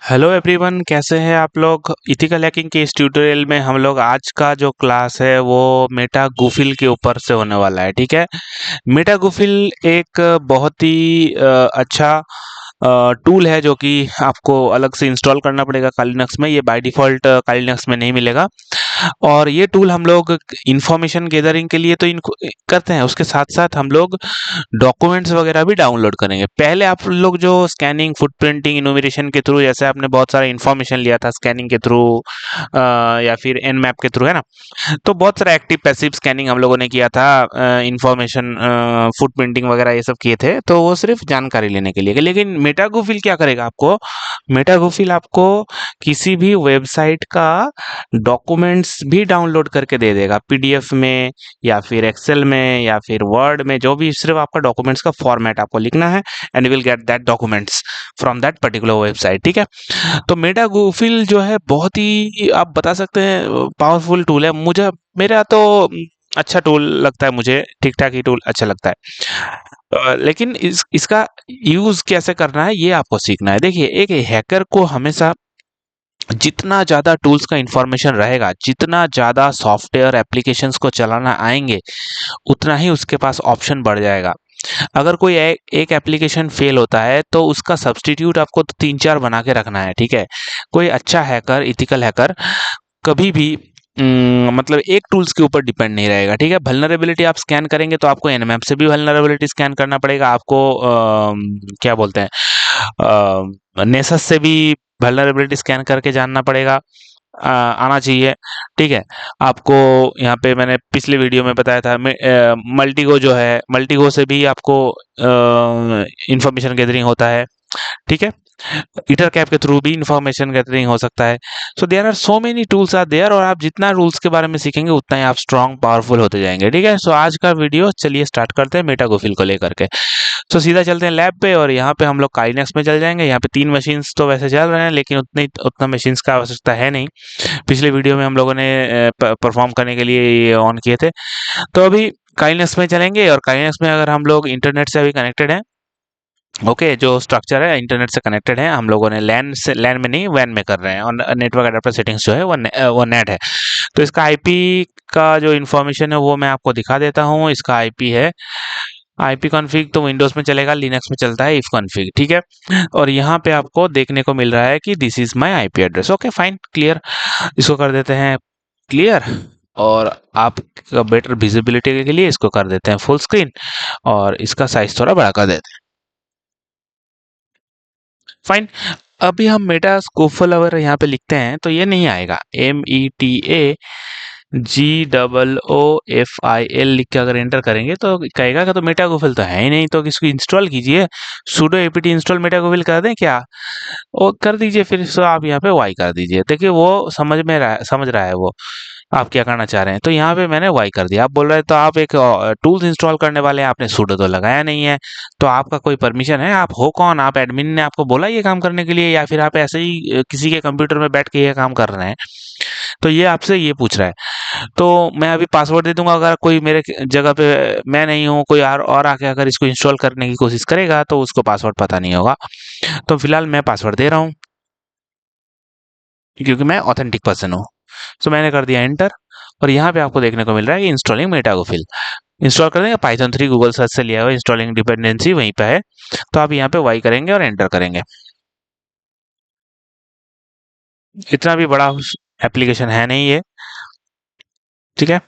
Hello everyone, कैसे हैं आप लोग। इथिकल हैकिंग के इस ट्यूटोरियल में हम लोग आज का जो क्लास है वो मेटा गुफिल के ऊपर से होने वाला है। ठीक है। मेटा गुफिल एक बहुत ही अच्छा टूल है जो कि आपको अलग से इंस्टॉल करना पड़ेगा काली लिनक्स में। ये बाय डिफ़ॉल्ट काली लिनक्स में नहीं मिलेगा। और ये टूल हम लोग इंफॉर्मेशन गैदरिंग के लिए तो इनको करते हैं, उसके साथ साथ हम लोग डॉक्यूमेंट्स वगैरह भी डाउनलोड करेंगे। पहले आप लोग जो स्कैनिंग, फुटप्रिंटिंग, इन्यूमरेशन के थ्रू, जैसे आपने बहुत सारा इंफॉर्मेशन लिया था स्कैनिंग के थ्रू या फिर एनमैप के थ्रू, है ना। तो बहुत सारा एक्टिव पैसिव स्कैनिंग हम लोगों ने किया था, इंफॉर्मेशन फुटप्रिंटिंग वगैरह ये सब किए थे, तो वो सिर्फ जानकारी लेने के लिए। लेकिन मेटागोफिल क्या करेगा आपको, मेटागोफिल आपको किसी भी वेबसाइट का डॉक्यूमेंट्स भी डाउनलोड करके दे देगा, पीडीएफ में या फिर एक्सेल में या फिर वर्ड में, जो भी, सिर्फ आपका डॉक्यूमेंट्स का फॉर्मेट आपको लिखना है and you will get that documents from that particular website. ठीक है। तो मेटागोफिल जो है बहुत ही, आप बता सकते हैं, पावरफुल टूल है। मुझे, मेरा तो अच्छा टूल लगता है, मुझे ठीक ठाक ही टूल अच्छा लगता है। लेकिन इसका यूज कैसे करना है ये आपको सीखना है। देखिए, एक हैकर को हमेशा जितना ज़्यादा टूल्स का इंफॉर्मेशन रहेगा, जितना ज़्यादा सॉफ्टवेयर एप्लीकेशंस को चलाना आएंगे, उतना ही उसके पास ऑप्शन बढ़ जाएगा। अगर कोई एक एप्लीकेशन फेल होता है तो उसका सब्स्टिट्यूट आपको तो 3-4 बना के रखना है। ठीक है। कोई अच्छा हैकर, इथिकल हैकर कभी भी मतलब एक टूल्स के ऊपर डिपेंड नहीं रहेगा। ठीक है। वल्नरेबिलिटी आप स्कैन करेंगे तो आपको एनमैप से भी वल्नरेबिलिटी स्कैन करना पड़ेगा। आपको क्या बोलते हैं, नेसस से भी वल्नरेबिलिटी स्कैन करके जानना पड़ेगा, आना चाहिए। ठीक है। आपको यहाँ पे मैंने पिछले वीडियो में बताया था, मल्टीगो जो है, मल्टीगो से भी आपको इंफॉर्मेशन गैदरिंग होता है। ठीक है। ईथर कैप के थ्रू भी इंफॉर्मेशन गैदरिंग हो सकता है। So there are so many tools are there, और आप जितना रूल्स के बारे में सीखेंगे उतना ही आप स्ट्रॉन्ग, पावरफुल होते जाएंगे। ठीक है। सो आज का वीडियो चलिए स्टार्ट करते हैं मेटागोफिल को लेकर के। सो सीधा चलते हैं लैब पे, और यहाँ पे हम लोग काइनेक्स में चल जाएंगे। यहाँ पे 3 मशीन्स तो वैसे चल रहे हैं, लेकिन उतना मशीन्स का आवश्यकता है नहीं। पिछले वीडियो में हम लोगों ने परफॉर्म करने के लिए ये ऑन किए थे। तो अभी काइनेक्स में चलेंगे, और काइनेक्स में अगर हम लोग इंटरनेट से अभी कनेक्टेड हैं, ओके, जो स्ट्रक्चर है इंटरनेट से कनेक्टेड है, हम लोगों ने लैन से, लैन में नहीं वैन में कर रहे हैं, और नेटवर्क अडेप्टर सेटिंग्स जो है वो नेट है। तो इसका आईपी का जो इन्फॉर्मेशन है वो मैं आपको दिखा देता हूँ। इसका आईपी है, आईपी कॉन्फ़िग तो विंडोज में चलेगा, लिनक्स में चलता है इफ कॉन्फ़िग। ठीक है। और यहाँ पे आपको देखने को मिल रहा है कि this is my IP address. Okay fine, clear. इसको कर देते हैं क्लियर, और आप बेटर विजिबिलिटी के लिए इसको कर देते हैं फुल स्क्रीन, और इसका साइज थोड़ा बड़ा कर देते हैं। फाइन। अभी हम मेटा स्कोफल अगर यहाँ पे लिखते हैं तो ये नहीं आएगा। METAGOOFIL लिख के अगर एंटर करेंगे तो कहेगा कि तो मेटागोफिल तो है ही नहीं, तो इसको इंस्टॉल कीजिए। sudo apt इंस्टॉल मेटागोफिल कर दें क्या? वो कर दीजिए, फिर सो आप यहाँ पे वाई कर दीजिए। देखिए वो समझ रहा है वो आप क्या करना चाह रहे हैं। तो यहाँ पे मैंने वाई कर दिया। आप बोल रहे हैं तो आप एक टूल्स इंस्टॉल करने वाले हैं, आपने sudo तो लगाया नहीं है, तो आपका कोई परमिशन है? आप हो कौन? आप एडमिन ने आपको बोला ये काम करने के लिए, या फिर आप ऐसे ही किसी के कंप्यूटर में बैठ के ये काम कर रहे हैं? तो ये आपसे ये पूछ रहा है। तो मैं अभी पासवर्ड दे दूंगा। अगर कोई मेरे जगह पे, मैं नहीं हूँ, कोई और आके अगर इसको इंस्टॉल करने की कोशिश करेगा तो उसको पासवर्ड पता नहीं होगा। तो फिलहाल मैं पासवर्ड दे रहा हूँ क्योंकि मैं ऑथेंटिक पर्सन हूँ। सो मैंने कर दिया एंटर, और यहाँ पे आपको देखने को मिल रहा है कि इंस्टॉलिंग मेटागोफिल। इंस्टॉल कर देंगे, पाइथन 3 गूगल सर्च से लिया हुआ इंस्टॉलिंग डिपेंडेंसी वहीं पे है। तो आप यहाँ पे वाई करेंगे और एंटर करेंगे। इतना भी बड़ा एप्लीकेशन है नहीं ये। ठीक है।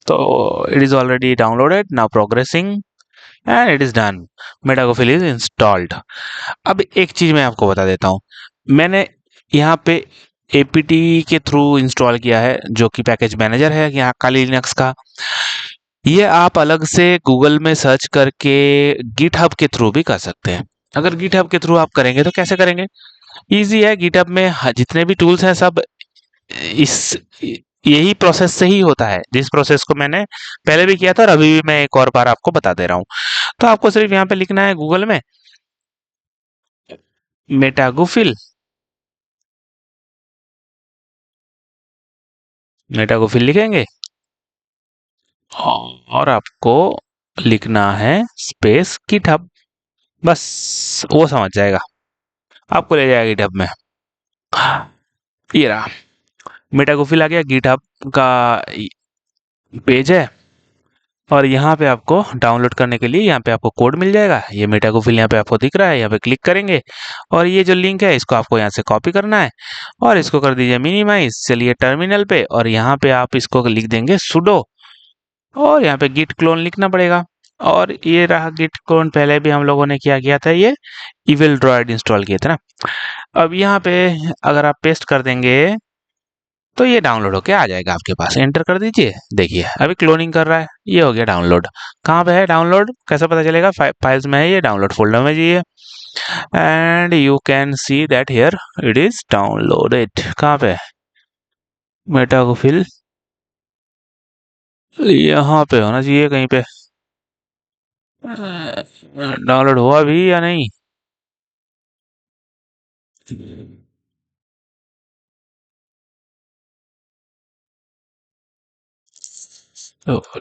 तो it is already downloaded, now progressing, and it is done. Metagoofil is installed. अब एक चीज मैं आपको बता देता हूँ। मैंने यहाँ पे एपीटी के थ्रू इंस्टॉल किया है, जो कि पैकेज मैनेजर है यहाँ काली लिनक्स का। ये आप अलग से गूगल में सर्च करके गिटहब के थ्रू भी कर सकते हैं। अगर गिटहब के थ्रू आप करेंगे तो कैसे करेंगे? इजी है। गिटहब में जितने भी टूल्स हैं सब इस यही प्रोसेस से ही होता है, जिस प्रोसेस को मैंने पहले भी किया था, और अभी भी मैं एक और बार आपको बता दे रहा हूँ। तो आपको सिर्फ यहाँ पे लिखना है गूगल में मेटागोफिल, मेटागोफिल लिखेंगे, और आपको लिखना है स्पेस गिटहब, बस वो समझ जाएगा। आपको ले जाएगा गिटहब में। ये रहा, मेटागोफिल आ गया, गिटहब का पेज है और यहाँ पे आपको डाउनलोड करने के लिए यहाँ पे आपको कोड मिल जाएगा। ये मेटागोफिल यहाँ पे आपको दिख रहा है, यहाँ पे क्लिक करेंगे और ये जो लिंक है इसको आपको यहाँ से कॉपी करना है और इसको कर दीजिए मिनिमाइज। चलिए टर्मिनल पे और यहाँ पे आप इसको लिख देंगे सुडो और यहाँ पे गिट क्लोन लिखना पड़ेगा। और ये रहा गिट क्लोन, पहले भी हम लोगों ने क्या किया था, ये इविल ड्रॉइड इंस्टॉल किए थे ना। अब यहाँ पे अगर आप पेस्ट कर देंगे तो ये डाउनलोड होके आ जाएगा आपके पास। एंटर कर दीजिए, देखिए अभी क्लोनिंग कर रहा है, ये हो गया डाउनलोड। कहाँ पे है डाउनलोड, कैसे पता चलेगा, फाइल्स में है, ये डाउनलोड फोल्डर में जाइए and you can see that here it is downloaded. कहाँ पे, मेटागोफिल यहाँ पे होना चाहिए कहीं पे। डाउनलोड हुआ भी या नहीं,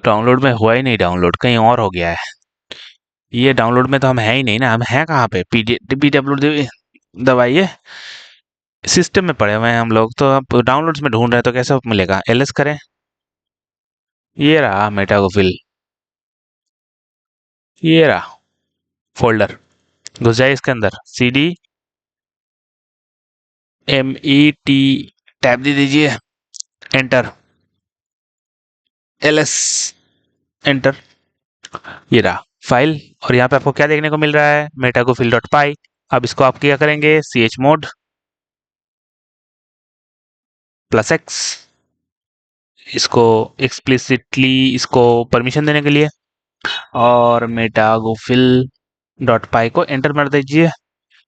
डाउनलोड में हुआ ही नहीं, डाउनलोड कहीं और हो गया है। ये डाउनलोड में तो हम है ही नहीं ना, हम हैं कहाँ पे, पीडब्ल्यू दबाइए, सिस्टम में पड़े हुए हैं हम लोग, तो अब डाउनलोड्स में ढूंढ रहे हैं तो कैसे मिलेगा, एलएस करें। ये रहा मेटागोफिल, ये रहा फोल्डर, घुस जाए इसके अंदर, CD MET टैब दे दीजिए, एंटर, LS एंटर। ये रहा फाइल और यहाँ पे आपको क्या देखने को मिल रहा है, मेटागोफिल डॉट पाई। अब इसको आप क्या करेंगे, chmod +X, इसको एक्सप्लिसिटली इसको परमिशन देने के लिए, और मेटागोफिल डॉट पाई को एंटर मार दीजिए।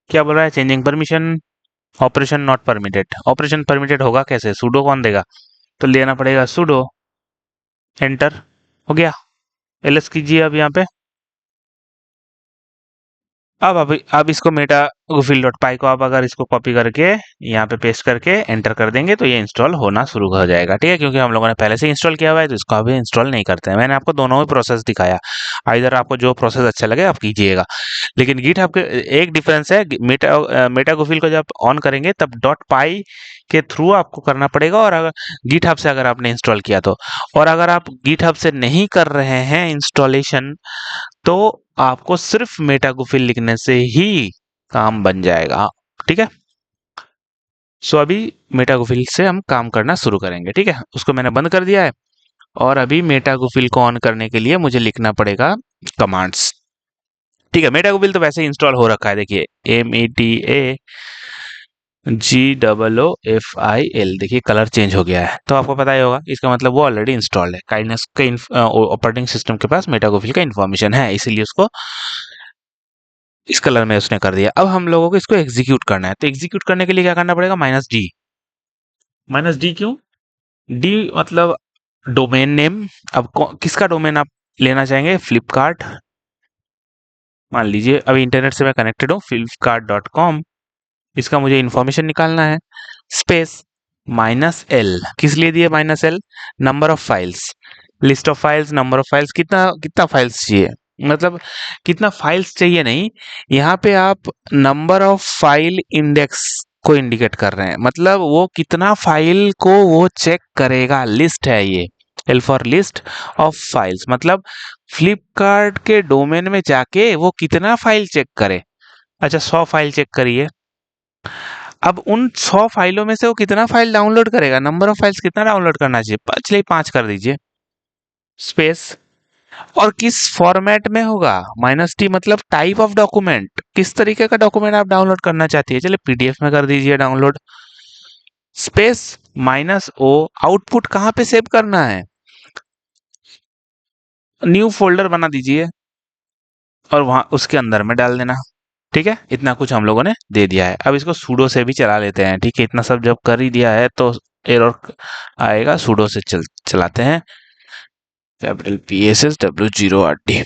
क्या बोल रहा है, changing permission, operation not permitted. Operation permitted होगा कैसे, सुडो कौन देगा, तो लेना पड़ेगा सुडो, एंटर, हो गया। एलएस कीजिए अब यहाँ पे। अब इसको मेटागोफिल डॉट पाई को आप अगर इसको कॉपी करके यहाँ पे पेस्ट करके एंटर कर देंगे तो ये इंस्टॉल होना शुरू हो जाएगा, ठीक है, क्योंकि हम लोगों ने पहले से इंस्टॉल किया हुआ है तो इसको अभी इंस्टॉल नहीं करते हैं। मैंने आपको दोनों ही प्रोसेस दिखाया, इधर आपको जो प्रोसेस अच्छा लगे आप कीजिएगा। लेकिन गिटहब के एक डिफरेंस है, मेटागोफिल को जब ऑन करेंगे तब डॉट पाई के थ्रू आपको करना पड़ेगा, और अगर गिटहब से अगर आपने इंस्टॉल किया तो, और अगर आप गिटहब से नहीं कर रहे हैं इंस्टॉलेशन तो आपको सिर्फ मेटागोफिल लिखने से ही काम बन जाएगा, ठीक है। सो अभी मेटागोफिल से हम काम करना शुरू करेंगे, ठीक है, उसको मैंने बंद कर दिया है और अभी मेटागोफिल को ऑन करने के लिए मुझे लिखना पड़ेगा कमांड्स, ठीक है। मेटागोफिल तो वैसे ही इंस्टॉल हो रखा है, देखिए METAGOOFIL, देखिए कलर चेंज हो गया है, तो आपको पता ही होगा इसका मतलब वो ऑलरेडी इंस्टॉल्ड है। काइनेस के ऑपरेटिंग सिस्टम के पास मेटागोफिल का इन्फॉर्मेशन है, इसीलिए उसको इस कलर में उसने कर दिया। अब हम लोगों को इसको एग्जीक्यूट करना है, तो एग्जीक्यूट करने के लिए क्या करना पड़ेगा, -D। -D क्यों, डी मतलब डोमेन नेम। अब किसका डोमेन आप लेना चाहेंगे, फ्लिपकार्ट, मान लीजिए अभी इंटरनेट से मैं कनेक्टेड हूँ, flipkart.com, इसका मुझे इंफॉर्मेशन निकालना है, स्पेस -L, किस लिए दिए -L, number of files, list of files, number of files, कितना कितना फाइल्स चाहिए, मतलब कितना फाइल्स चाहिए नहीं, यहाँ पे आप नंबर ऑफ फाइल इंडेक्स को इंडिकेट कर रहे हैं, मतलब वो कितना फाइल को वो चेक करेगा, लिस्ट है ये, L for list of files, मतलब फ्लिपकार्ट के डोमेन में जाके वो कितना फाइल चेक करे। अच्छा 100 फाइल चेक करिए, अब उन 100 फाइलों में से वो कितना फाइल डाउनलोड करेगा, नंबर ऑफ फाइल्स कितना डाउनलोड करना चाहिए, चलिए 5 कर दीजिए, स्पेस, और किस फॉर्मेट में होगा, -T मतलब टाइप ऑफ डॉक्यूमेंट, किस तरीके का डॉक्यूमेंट आप डाउनलोड करना चाहती है, चलिए PDF में कर दीजिए डाउनलोड, स्पेस -O, आउटपुट कहाँ पे सेव करना है, न्यू फोल्डर बना दीजिए और वहां उसके अंदर में डाल देना, ठीक है। इतना कुछ हम लोगों ने दे दिया है, अब इसको सूडो से भी चला लेते हैं, ठीक है, इतना सब जब कर ही दिया है तो एरर आएगा, सूडो से चलाते हैं, कैपिटल PSSW0RT।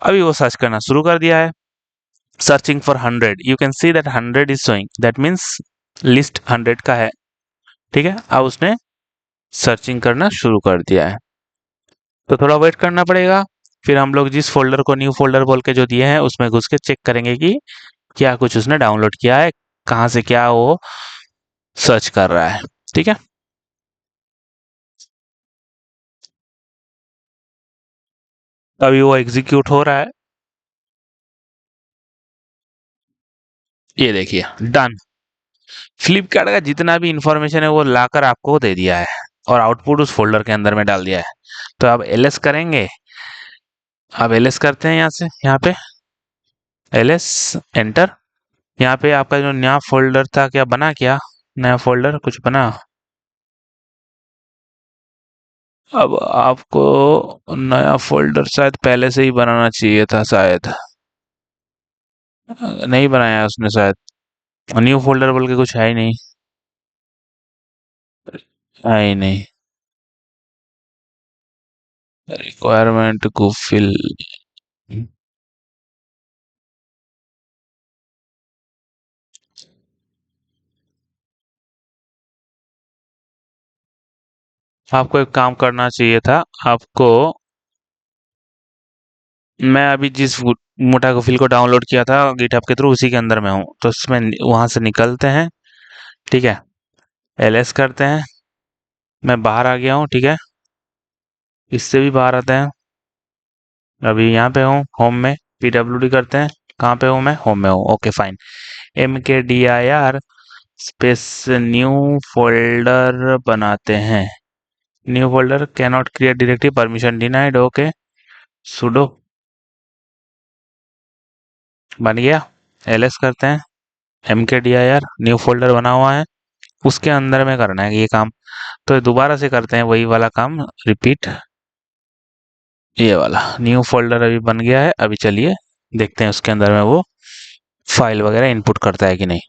अभी वो सर्च करना शुरू कर दिया है, searching for 100, you can see that 100 is showing, that means list 100 का है, ठीक है। अब उसने सर्चिंग करना शुरू कर दिया है, तो थोड़ा वेट करना पड़ेगा, फिर हम लोग जिस फ़ोल्डर को न्यू फ़ोल्डर बोल के जो दिए हैं उसमें घुस के चेक करेंगे कि क्या कुछ उसने डाउनलोड किया है, कहाँ से क्या वो सर्च कर रहा है। ठीक है? अभी वो एग्ज़ीक्यूट हो रहा है। ये देखिए डन। फ्लिपकार्ट का जितना भी इंफॉर्मेशन है वो लाकर आपको दे दिया है और आउटपुट उस फ़ोल्डर के अंदर में डाल दिया है। तो अब एलएस करेंगे। अब एलएस करते हैं यहाँ से, यहाँ पे एलएस एंटर। यहाँ पे आपका जो नया फ़ोल्डर था क्या बना क्या? नया फ़ोल्डर कुछ बना? अब आपको नया फ़ोल्डर शायद पहले से ही बनाना चाहिए था शायद। नहीं बनाया उसने शायद। न्यू फ़ोल्डर बोल के कुछ है ही नहीं। है ही नहीं। रिक्वायरमेंट को फिल। आपको एक काम करना चाहिए था। आपको मैं अभी जिस मोटा फिल को डाउनलोड किया था गिटहब के थ्रू उसी के अंदर में हूँ। तो उसमें वहां से निकलते हैं। ठीक है? एलएस करते हैं। मैं बाहर आ गया हूँ। ठीक है? इससे भी बाहर आते हैं। अभी यहाँ पे हूँ होम में। पीडब्ल्यूडी करते हैं। कहाँ पे हूँ मैं? होम में हूँ। Okay fine. mkdir space new folder बनाते हैं। New folder can not create directly permission denied. Okay sudo बन गया। एलएस करते हैं। mkdir न्यू फोल्डर बना हुआ है। उसके अंदर में करना है ये काम। तो दोबारा से करते हैं वही वाला काम रिपीट। ये वाला न्यू फोल्डर अभी बन गया है। अभी चलिए देखते हैं उसके अंदर में वो फाइल वगैरह इनपुट करता है कि नहीं।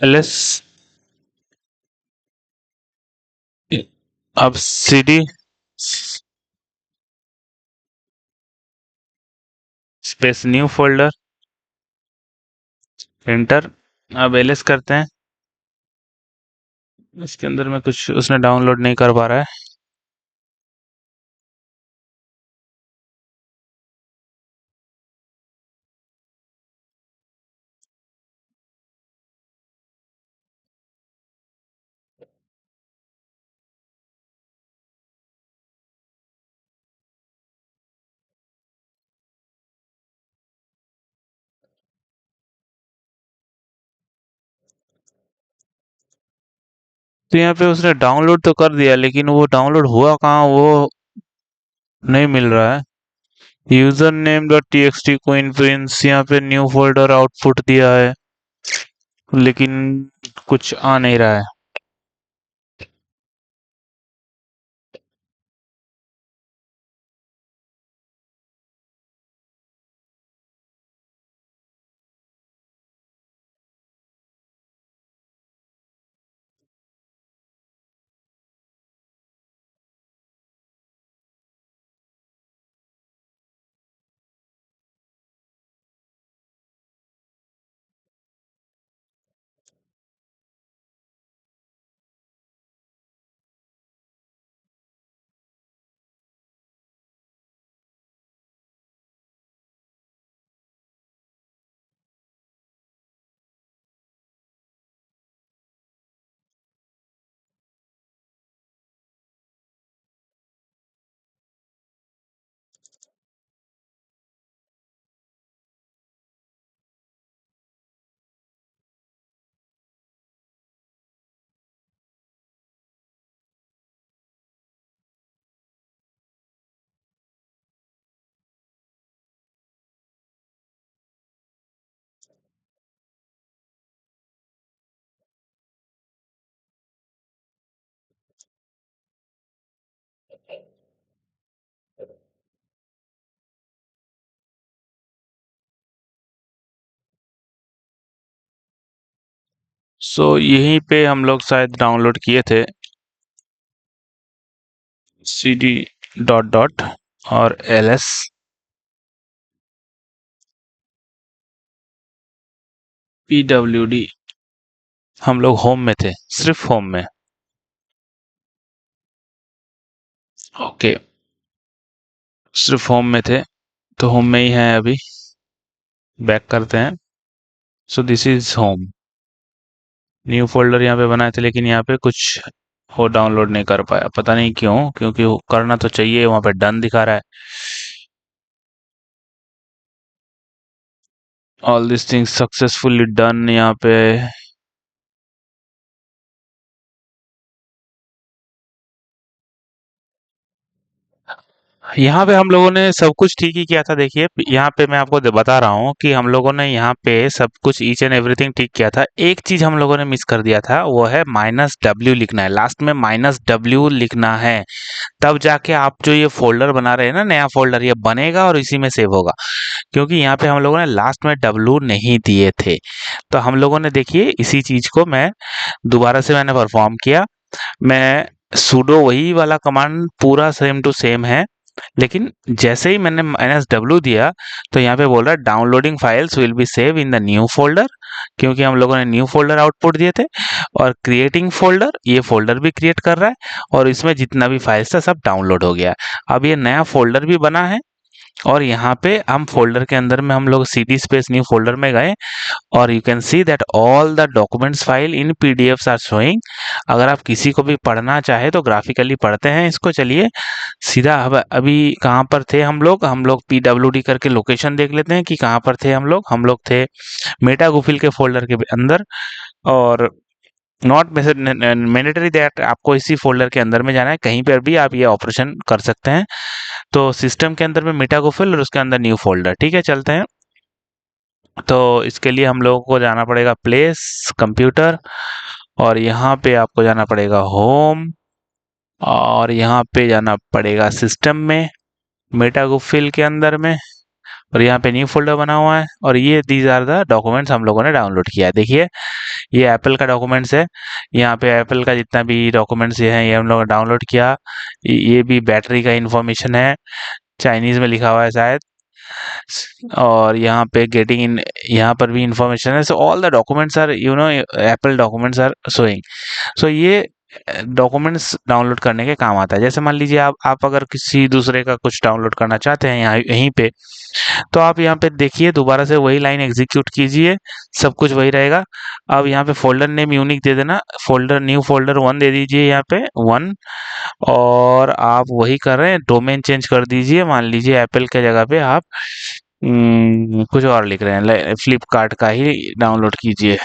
एलएस अब CD space new folder enter. अब एलएस करते हैं। इसके अंदर में कुछ उसने डाउनलोड नहीं कर पा रहा है। तो यहाँ पे उसने डाउनलोड तो कर दिया लेकिन वो डाउनलोड हुआ कहाँ वो नहीं मिल रहा है। User name dot T x T queen Prince यहाँ पे न्यू फोल्डर आउटपुट दिया है लेकिन कुछ आ नहीं रहा है। सो यहीं पे हम लोग शायद डाउनलोड किए थे cd डॉट डॉट और ls pwd। हम लोग होम में थे, सिर्फ होम में। ओके, सिर्फ होम में थे, तो होम में ही है अभी। बैक करते हैं। So this is home. New folder यहाँ पे बनाए थे, लेकिन यहाँ पे कुछ वो डाउनलोड नहीं कर पाया, पता नहीं क्यों, क्योंकि वो करना तो चाहिए, वहाँ पे डन दिखा रहा है। All this things successfully done यहाँ पे। यहाँ पे हम लोगों ने सब कुछ ठीक ही किया था। देखिए यहाँ पे मैं आपको बता रहा हूँ कि हम लोगों ने यहाँ पे सब कुछ ईच एंड एवरीथिंग ठीक किया था। एक चीज हम लोगों ने मिस कर दिया था, वो है -w लिखना है, लास्ट में -w लिखना है। तब जाके आप जो ये फोल्डर बना रहे हैं ना, नया फोल्डर, ये बनेगा और इसी में सेव होगा। क्योंकि यहाँ पे हम लोगों ने लास्ट में w नहीं दिए थे। तो हम लोगों ने, देखिए इसी चीज को मैं दोबारा से मैंने परफॉर्म किया। मैं sudo वही वाला कमांड पूरा सेम टू सेम है, लेकिन जैसे ही मैंने -w दिया, तो यहाँ पे बोल रहा है downloading files will be save in the new folder, क्योंकि हम लोगों ने न्यू फोल्डर आउटपुट दिए थे। और क्रिएटिंग फोल्डर, ये फोल्डर भी क्रिएट कर रहा है, और इसमें जितना भी फाइल्स था सब डाउनलोड हो गया। अब ये नया फोल्डर भी बना है, और यहाँ पे हम फोल्डर के अंदर में हम लोग cd स्पेस न्यू फोल्डर में गए, और you can see that all the documents file in PDFs are showing. अगर आप किसी को भी पढ़ना चाहे तो ग्राफिकली पढ़ते हैं इसको। चलिए सीधा अब अभी कहाँ पर थे हम लोग pwd करके लोकेशन देख लेते हैं कि कहाँ पर थे हम लोग थे मेटा गुफिल के फोल्डर के अंदर। और नॉट मैंडेटरी दैट आपको इसी फोल्डर के अंदर में जाना है, कहीं पर भी आप ये ऑपरेशन कर सकते हैं। तो सिस्टम के अंदर में मेटा गुफिल और उसके अंदर न्यू फोल्डर, ठीक है, चलते हैं। तो इसके लिए हम लोगों को जाना पड़ेगा प्लेस कंप्यूटर, और यहाँ पे आपको जाना पड़ेगा होम, और यहाँ पे जाना पड़ेगा सिस्टम में मेटागुफिल के अंदर में, और यहाँ पे न्यू फोल्डर बना हुआ है। और ये दीज आर द डॉक्यूमेंट्स हम लोगों ने डाउनलोड किया है। देखिए ये एप्पल का डॉक्यूमेंट्स है, यहाँ पे एप्पल का जितना भी डॉक्यूमेंट्स ये हैं ये हम लोगों ने डाउनलोड किया। ये भी बैटरी का इंफॉर्मेशन है, चाइनीज में लिखा हुआ है शायद। और यहाँ पे गेटिंग इन, यहाँ पर भी इंफॉर्मेशन है। So all the documents are Apple documents are showing. सो ये डॉक्यूमेंट्स डाउनलोड करने के काम आता है। जैसे मान लीजिए आप अगर किसी दूसरे का कुछ डाउनलोड करना चाहते हैं यहाँ यहीं पे, तो आप यहाँ पे देखिए दोबारा से वही लाइन एग्जीक्यूट कीजिए, सब कुछ वही रहेगा। अब यहाँ पे फोल्डर नेम यूनिक दे देना, फोल्डर न्यू फोल्डर 1 दे दीजिए यहाँ पे 1। और आप वही कर रहे हैं, डोमेन चेंज कर दीजिए, मान लीजिए एप्पल के जगह पे आप कुछ और लिख रहे हैं, फ्लिपकार्ट का ही डाउनलोड कीजिए,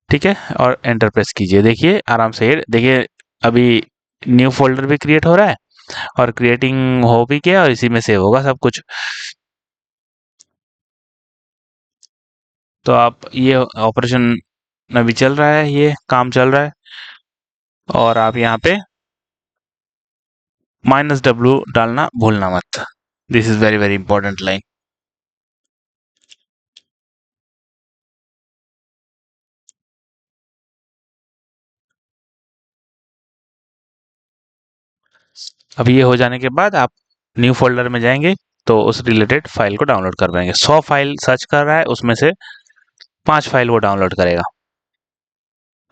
ठीक है, और एंटर प्रेस कीजिए। देखिए आराम से, देखिए अभी न्यू फोल्डर भी क्रिएट हो रहा है, और क्रिएटिंग हो भी गया, और इसी में सेव होगा सब कुछ। तो आप ये ऑपरेशन अभी चल रहा है, ये काम चल रहा है, और आप यहाँ पे -w डालना भूलना मत। This is very very important line. अब ये हो जाने के बाद आप न्यू फोल्डर में जाएंगे, तो उस रिलेटेड फाइल को डाउनलोड कर पाएंगे। 100 फाइल सर्च कर रहा है, उसमें से 5 फाइल वो डाउनलोड करेगा।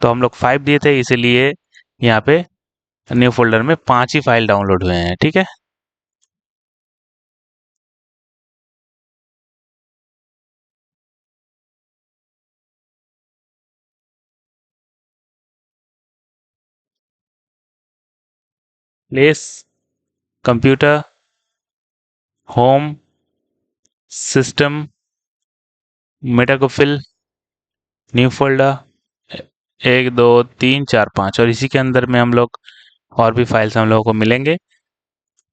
तो हम लोग 5 दिए थे, इसीलिए यहाँ पे न्यू फोल्डर में 5 ही फाइल डाउनलोड हुए हैं, ठीक है। Place computer home system metagoofil new folder 1 2 3 4 5, और इसी के अंदर में हम लोग और भी फाइल्स हम लोगों को मिलेंगे।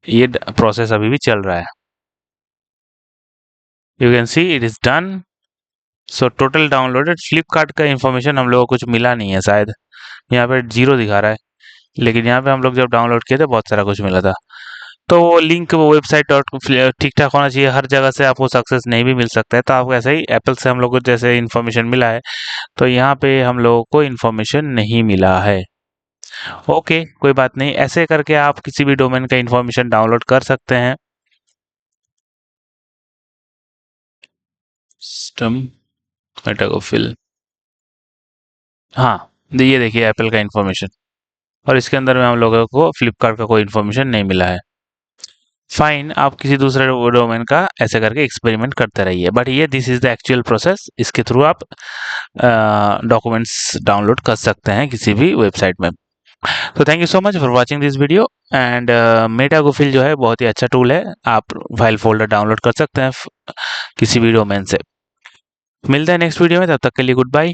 ये प्रोसेस अभी भी चल रहा है। You can see it is done. So total downloaded, Flipkart का इंफॉर्मेशन हम लोगों को कुछ मिला नहीं है शायद, यहाँ पे 0 दिखा रहा है, लेकिन यहाँ पे हम लोग जब डाउनलोड किए थे बहुत सारा कुछ मिला था। तो वो लिंक वो वेबसाइट डॉट ठीक ठाक होना चाहिए, हर जगह से आपको सक्सेस नहीं भी मिल सकता है। तो आपको ऐसे ही एप्पल से हम लोग को जैसे इन्फॉर्मेशन मिला है, तो यहाँ पे हम लोगों को इन्फॉर्मेशन नहीं मिला है। ओके, कोई बात नहीं, ऐसे करके आप किसी भी डोमेन का इन्फॉर्मेशन डाउनलोड कर सकते हैं। सिस्टम मेटा को फिल, हाँ, ये देखिए एप्पल का इन्फॉर्मेशन, और इसके अंदर में हम लोगों को फ्लिपकार्ट का कोई इन्फॉर्मेशन नहीं मिला है। फाइन, आप किसी दूसरे डोमेन का ऐसे करके एक्सपेरिमेंट करते रहिए, बट ये this is the actual process. इसके थ्रू आप डॉक्यूमेंट्स डाउनलोड कर सकते हैं किसी भी वेबसाइट में। तो thank you so much for watching this video. And metagoofil जो है बहुत ही अच्छा टूल है, आप फाइल फोल्डर डाउनलोड कर सकते हैं किसी भी डोमेन से। मिलते हैं नेक्स्ट वीडियो में, तब तक के लिए गुड बाय।